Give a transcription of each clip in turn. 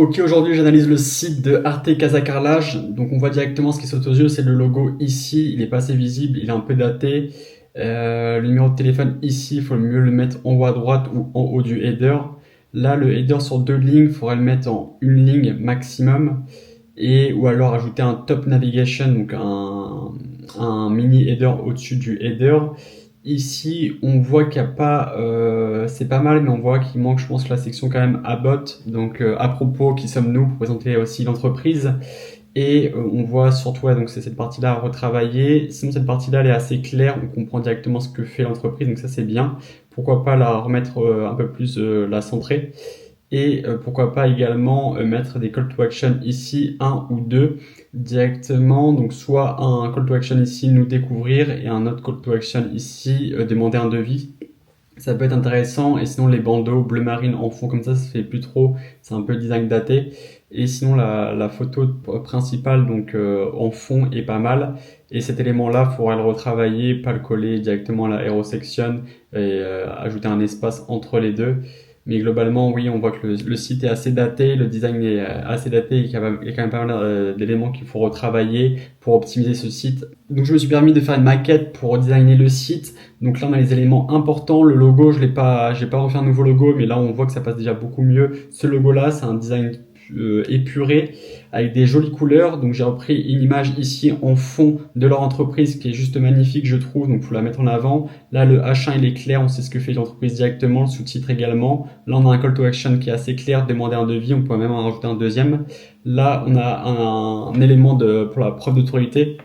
Ok, aujourd'hui j'analyse le site de Arte Casa Carrelage. Donc on voit directement ce qui saute aux yeux, c'est le logo ici. Il est pas assez visible, il est un peu daté. Le numéro de téléphone ici, il faut mieux le mettre en haut à droite ou en haut du header. Là, le header sur deux lignes, il faudrait le mettre en une ligne maximum. Et ou alors ajouter un top navigation, donc un mini header au-dessus du header. Ici, on voit qu'il n'y a pas, c'est pas mal, mais on voit qu'il manque, je pense, la section quand même about, donc à propos, qui sommes-nous, pour présenter aussi l'entreprise. Et on voit surtout, ouais, donc c'est cette partie-là à retravailler. Sinon, cette partie-là, elle est assez claire, on comprend directement ce que fait l'entreprise, donc ça c'est bien. Pourquoi pas la remettre un peu plus, la centrer. Et pourquoi pas également mettre des call to action ici, un ou deux directement. Donc soit un call to action ici, nous découvrir, et un autre call to action ici, demander un devis. Ça peut être intéressant, et sinon les bandeaux bleu marine en fond comme ça se fait plus trop, c'est un peu design daté. Et sinon la photo principale donc en fond est pas mal. Et cet élément-là, il faudra le retravailler, pas le coller directement à la hero section et ajouter un espace entre les deux. Mais globalement, oui, on voit que le site est assez daté, le design est assez daté et qu'il y a quand même pas mal d'éléments qu'il faut retravailler pour optimiser ce site. Donc je me suis permis de faire une maquette pour redesigner le site. Donc là, on a les éléments importants. Le logo, j'ai pas refait un nouveau logo, mais là, on voit que ça passe déjà beaucoup mieux. Ce logo-là, c'est un design épuré avec des jolies couleurs. Donc j'ai repris une image ici en fond de leur entreprise qui est juste magnifique, je trouve. Donc faut la mettre en avant. Là, le H1 il est clair, on sait ce que fait l'entreprise directement, le sous-titre également. Là, on a un call to action qui est assez clair, demander un devis. On peut même en rajouter un deuxième. Là, on a un élément pour la preuve d'autorité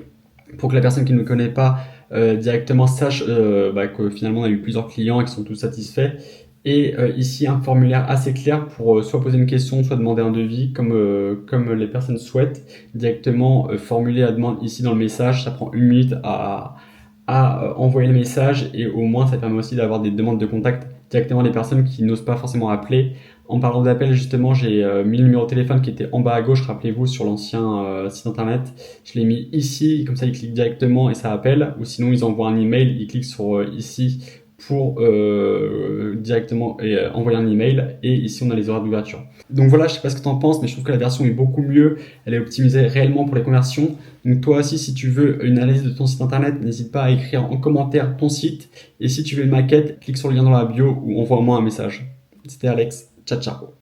pour que la personne qui ne connaît pas directement sache que finalement on a eu plusieurs clients et qui sont tous satisfaits. Et ici un formulaire assez clair pour soit poser une question, soit demander un devis comme les personnes souhaitent. Directement formuler la demande ici dans le message, ça prend une minute à envoyer le message, et au moins ça permet aussi d'avoir des demandes de contact directement des personnes qui n'osent pas forcément appeler. En parlant d'appel, justement, j'ai mis le numéro de téléphone qui était en bas à gauche, rappelez-vous, sur l'ancien site internet. Je l'ai mis ici, comme ça ils cliquent directement et ça appelle. Ou sinon, ils envoient un email, ils cliquent sur ici pour directement envoyer un email. Et ici, on a les horaires d'ouverture. Donc voilà, je sais pas ce que tu en penses, mais je trouve que la version est beaucoup mieux. Elle est optimisée réellement pour les conversions. Donc toi aussi, si tu veux une analyse de ton site internet, n'hésite pas à écrire en commentaire ton site. Et si tu veux une maquette, clique sur le lien dans la bio ou envoie-moi un message. C'était Alex. Ciao, ciao.